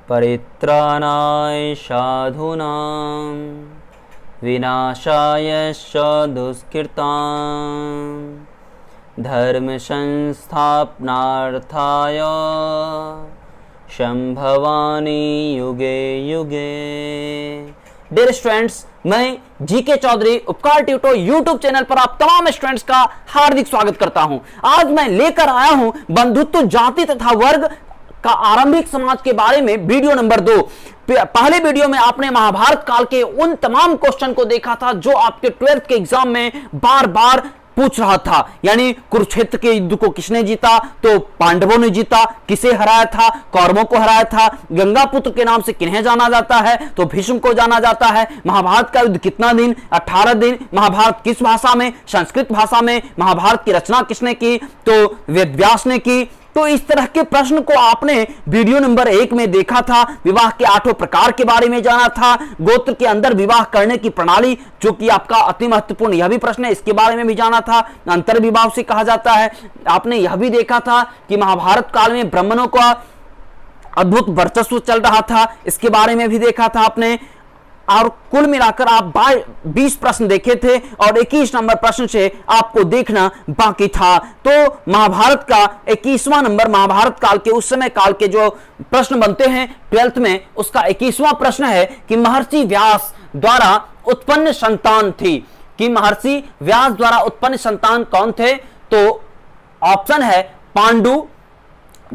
परित्राणाय साधूनां विनाशाय च दुष्कृतां धर्म संस्थापनार्थाय संभवामि युगे युगे। डियर स्टूडेंट्स, मैं जीके चौधरी उपकार ट्यूटो यूट्यूब चैनल पर आप तमाम स्टूडेंट्स का हार्दिक स्वागत करता हूं। आज मैं लेकर आया हूं बंधुत्व जाति तथा वर्ग का आरंभिक समाज के बारे में वीडियो नंबर 2। पहले वीडियो में आपने महाभारत काल के उन तमाम क्वेश्चन को देखा था जो आपके 12th के एग्जाम में बार बार पूछ रहा था, यानी कुरुक्षेत्र के युद्ध को किसने जीता, तो पांडवों ने जीता। किसे हराया था, कौरवों को हराया था। गंगा पुत्र के नाम से किन्हें जाना जाता है, तो भीष्म को जाना जाता है। महाभारत का युद्ध कितना दिन, 18 दिन। महाभारत किस भाषा में, संस्कृत भाषा में। महाभारत की रचना किसने की, तो वेद व्यास ने की। तो इस तरह के प्रश्न को आपने वीडियो नंबर 1 में देखा था। विवाह के 8 प्रकार के बारे में जाना था। गोत्र के अंदर विवाह करने की प्रणाली, जो कि आपका अति महत्वपूर्ण यह भी प्रश्न है, इसके बारे में भी जाना था। अंतर विवाह से कहा जाता है। आपने यह भी देखा था कि महाभारत काल में ब्राह्मणों का अद्भुत वर्चस्व चल रहा था, इसके बारे में भी देखा था आपने। और कुल मिलाकर आप 20 प्रश्न देखे थे और 21 नंबर प्रश्न से आपको देखना बाकी था। तो महाभारत का 21वां नंबर, महाभारत काल के उस समय काल के जो प्रश्न बनते हैं 12th में, उसका 21वां प्रश्न है कि महर्षि व्यास द्वारा उत्पन्न संतान थी। कि महर्षि व्यास द्वारा उत्पन्न संतान कौन थे, तो ऑप्शन है पांडु,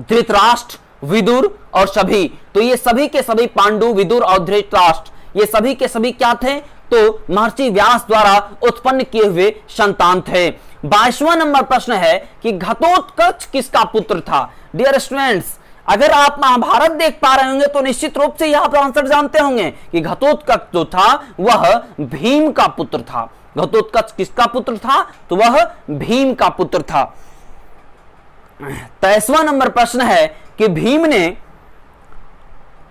धृतराष्ट्र, विदुर और सभी। तो ये सभी के सभी पांडु, विदुर और धृतराष्ट्र, ये सभी के सभी क्या थे, तो महर्षि व्यास द्वारा उत्पन्न किए हुए संतान थे। 22वां नंबर प्रश्न है कि घटोत्कच किसका पुत्र था। डियर स्टूडेंट्स, अगर आप महाभारत देख पा रहे होंगे तो निश्चित रूप से आप आंसर जानते होंगे कि घटोत्कच जो था वह भीम का पुत्र था। घटोत्कच किसका पुत्र था, तो वह भीम का पुत्र था। 23वां नंबर प्रश्न है कि भीम ने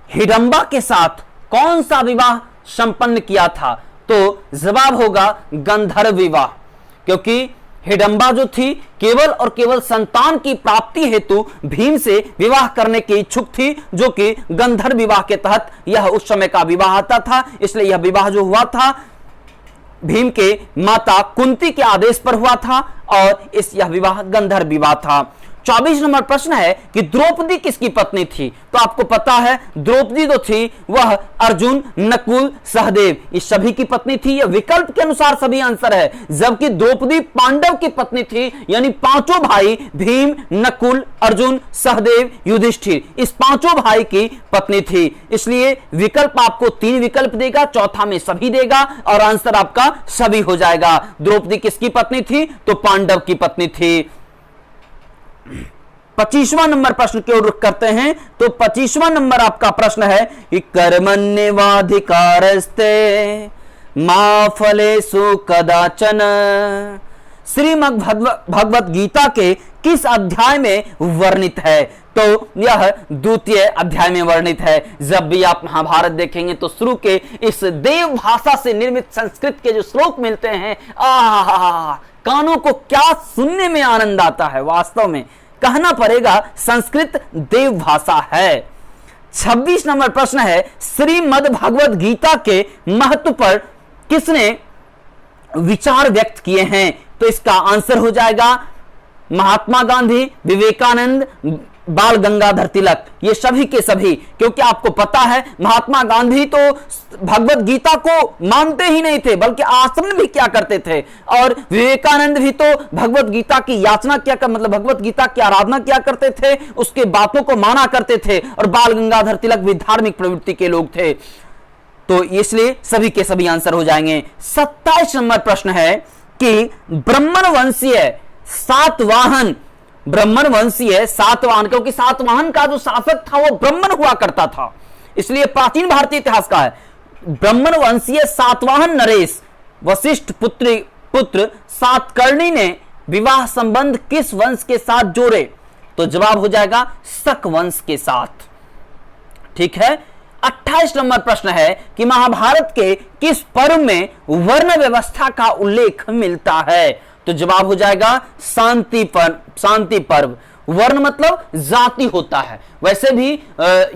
हिडंबा के साथ कौन सा विवाह संपन्न किया था, तो जवाब होगा गंधर्व विवाह। क्योंकि हिडंबा जो थी केवल और केवल संतान की प्राप्ति हेतु भीम से विवाह करने की इच्छुक थी, जो कि गंधर्व विवाह के तहत यह उस समय का विवाह आता था। इसलिए यह विवाह जो हुआ था भीम के माता कुंती के आदेश पर हुआ था और यह विवाह गंधर्व विवाह था। 24 नंबर प्रश्न है कि द्रौपदी किसकी पत्नी थी, तो आपको पता है द्रौपदी जो थी वह अर्जुन, नकुल, सहदेव, इस सभी की पत्नी थी। यह विकल्प के अनुसार सभी आंसर है, जबकि द्रौपदी पांडव की पत्नी थी, यानी पांचों भाई भीम, नकुल, अर्जुन, सहदेव, युधिष्ठिर, इस पांचों भाई की पत्नी थी। इसलिए विकल्प आपको 3 विकल्प देगा, चौथा में सभी देगा और आंसर आपका सभी हो जाएगा। द्रौपदी किसकी पत्नी थी, तो पांडव की पत्नी थी। 25वां नंबर प्रश्न की ओर रुख करते हैं। तो 25वां नंबर आपका प्रश्न है कि कर्मण्येवाधिकारस्ते मा फलेषु कदाचन श्रीमद् भगवत गीता के किस अध्याय में वर्णित है, तो यह 2वें अध्याय में वर्णित है। जब भी आप महाभारत देखेंगे तो शुरू के इस देव भाषा से निर्मित संस्कृत के जो श्लोक मिलते हैं, कानों को क्या सुनने में आनंद आता है। वास्तव में कहना पड़ेगा संस्कृत देव भाषा है। 26 नंबर प्रश्न है श्रीमद् भगवत गीता के महत्व पर किसने विचार व्यक्त किए हैं, तो इसका आंसर हो जाएगा महात्मा गांधी, विवेकानंद, बाल गंगाधर तिलक, ये सभी के सभी। क्योंकि आपको पता है महात्मा गांधी तो भगवत गीता को मानते ही नहीं थे, बल्कि आचरण भी क्या करते थे। और विवेकानंद भी तो भगवत गीता की याचना क्या कर, मतलब भगवत गीता की आराधना क्या करते थे, उसके बातों को माना करते थे। और बाल गंगाधर तिलक भी धार्मिक प्रवृत्ति के लोग थे। तो इसलिए सभी के सभी आंसर हो जाएंगे। 27 नंबर प्रश्न है कि ब्राह्मण वंशीय सातवाहन, ब्राह्मण वंशीय सातवाहन, क्योंकि सातवाहन का जो शासक था वो ब्राह्मण हुआ करता था, इसलिए प्राचीन भारतीय इतिहास का है। ब्राह्मण वंशीय सातवाहन नरेश वशिष्ठ पुत्र सातकर्णी ने विवाह संबंध किस वंश के साथ जोड़े, तो जवाब हो जाएगा शक वंश के साथ। ठीक है। 28 नंबर प्रश्न है कि महाभारत के किस पर्व में वर्ण व्यवस्था का उल्लेख मिलता है, तो जवाब हो जाएगा शांति पर्व। वर्ण मतलब जाति होता है। वैसे भी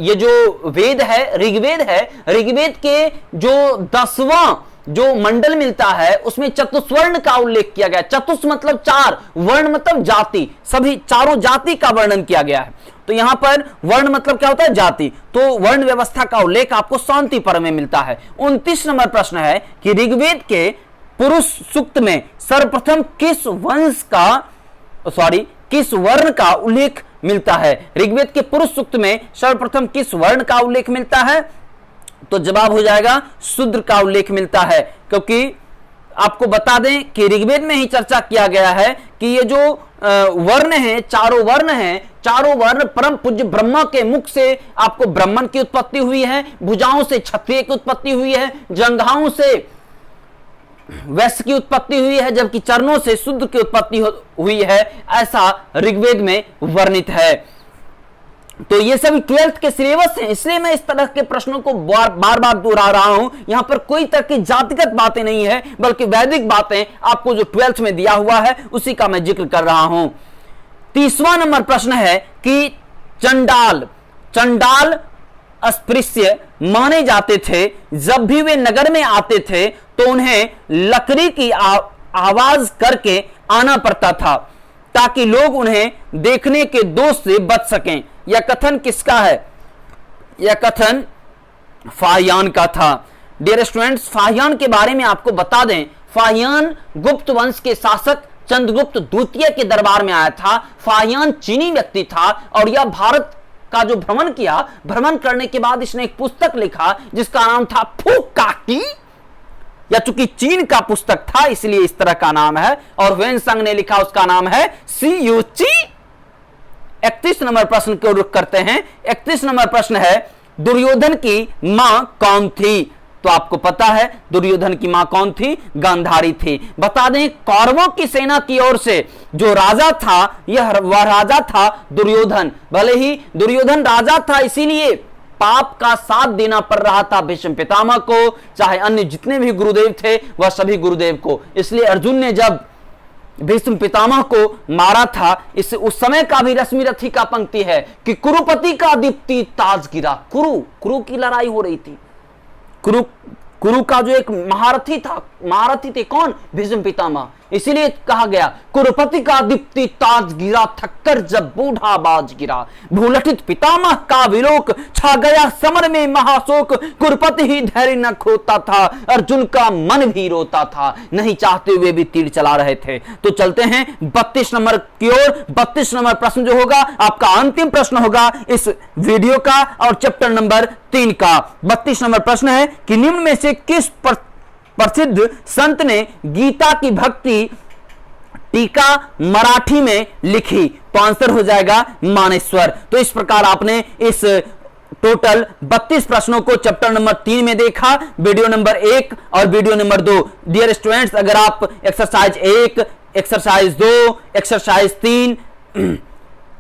ये जो वेद है, ऋग्वेद है, ऋग्वेद के जो 10वां जो मंडल मिलता है उसमें चतुस्वर्ण का उल्लेख किया गया। चतुस मतलब 4, वर्ण मतलब जाति, सभी चारों जाति का वर्णन किया गया है। तो यहां पर वर्ण मतलब क्या होता है? जाति। तो वर्ण व्यवस्था का उल्लेख आपको शांति पर्व में मिलता है। 29 नंबर प्रश्न है कि ऋग्वेद के पुरुष सूक्त में सर्वप्रथम किस वर्ण का उल्लेख मिलता है? ऋग्वेद के पुरुष सूक्त में सर्वप्रथम किस वर्ण का उल्लेख मिलता है? तो जवाब हो जाएगा शूद्र का उल्लेख मिलता है, क्योंकि आपको बता दें कि ऋग्वेद में ही चर्चा किया गया है कि ये जो वर्ण है, चारों वर्ण परम पूज्य ब्रह्मा के मुख से आपको ब्राह्मण की उत्पत्ति हुई है, भुजाओं से क्षत्रिय की उत्पत्ति हुई है, जंघाओं से वैश्य की उत्पत्ति हुई है, जबकि चरणों से शूद्र की उत्पत्ति हुई है, ऐसा ऋग्वेद में वर्णित है। तो ये सभी 12th के सिलेबस हैं, इसलिए मैं इस तरह के प्रश्नों को बार बार दोहरा रहा हूं। यहां पर कोई तरह की जातिगत बातें नहीं है, बल्कि वैदिक बातें आपको जो 12th में दिया हुआ है उसी का मैं जिक्र कर रहा हूं। 30वां नंबर प्रश्न है कि चंडाल अस्पृश्य माने जाते थे। जब भी वे नगर में आते थे तो उन्हें लकड़ी की आवाज करके आना पड़ता था ताकि लोग उन्हें देखने के दोष से बच सकें। यह कथन किसका है? यह कथन फाहियान का था। डियर स्टूडेंट्स, फाहियान के बारे में आपको बता दें, फाहियान गुप्त वंश के शासक चंद्रगुप्त द्वितीय के दरबार में आया था। फाहियान चीनी व्यक्ति था और यह भारत का जो भ्रमण करने के बाद इसने एक पुस्तक लिखा जिसका नाम था फुकाकी। या चूंकि चीन का पुस्तक था इसलिए इस तरह का नाम है, और वेनसंग ने लिखा उसका नाम है सीयूची। 31 नंबर प्रश्न को रुख करते हैं। 31 नंबर प्रश्न है दुर्योधन की मां कौन थी? तो आपको पता है दुर्योधन की मां कौन थी? गांधारी थी। बता दें कौरवों की सेना की ओर से जो राजा था वह राजा था दुर्योधन। भले ही दुर्योधन राजा था इसीलिए पाप का साथ देना पड़ रहा था भीष्म पितामह को, चाहे अन्य जितने भी गुरुदेव थे वह सभी गुरुदेव को। इसलिए अर्जुन ने जब भीष्म पितामह को मारा था, इस उस समय का भी रश्मि रथी का पंक्ति है कि कुरुपति का दीप्ति ताज गिरा। कुरु की लड़ाई हो रही थी। कुरु का जो एक महारथी थे कौन? भीष्म पितामह। इसीलिए कहा गया कुरुपति का दीप्ति ताज गिरा, थक्कर जब बूढ़ा बाज गिरा। भूलठित पितामह का विलोक, छा गया समर में महाशोक। कुरुपति ही धैर्य न खोता था, अर्जुन का मन भी रोता था। नहीं चाहते हुए भी तीर चला रहे थे। तो चलते हैं 32 नंबर की ओर। 32 नंबर प्रश्न जो होगा आपका अंतिम प्रश्न होगा इस वीडियो का और चैप्टर नंबर 3 का। 32 नंबर प्रश्न है कि निम्न में से किस प्रसिद्ध संत ने गीता की भक्ति टीका मराठी में लिखी? तो आंसर हो जाएगा मानेश्वर। तो इस प्रकार आपने इस टोटल 32 प्रश्नों को चैप्टर नंबर 3 में देखा, वीडियो नंबर 1 और वीडियो नंबर 2। डियर स्टूडेंट्स, अगर आप एक्सरसाइज 1, एक्सरसाइज 2, एक्सरसाइज 3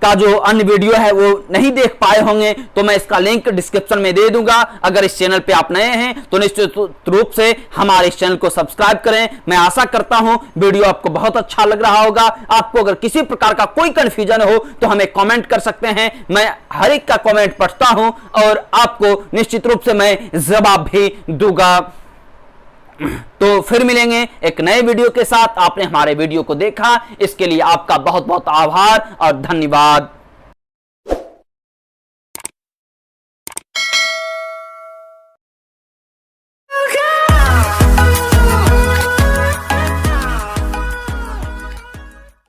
का जो अन्य वीडियो है वो नहीं देख पाए होंगे तो मैं इसका लिंक डिस्क्रिप्शन में दे दूंगा। अगर इस चैनल पे आप नए हैं तो निश्चित रूप से हमारे इस चैनल को सब्सक्राइब करें। मैं आशा करता हूं वीडियो आपको बहुत अच्छा लग रहा होगा। आपको अगर किसी प्रकार का कोई कंफ्यूजन हो तो हमें कमेंट कर सकते हैं, मैं हर एक का कमेंट पढ़ता हूं और आपको निश्चित रूप से मैं जवाब भी दूंगा। तो फिर मिलेंगे एक नए वीडियो के साथ। आपने हमारे वीडियो को देखा इसके लिए आपका बहुत बहुत आभार और धन्यवाद।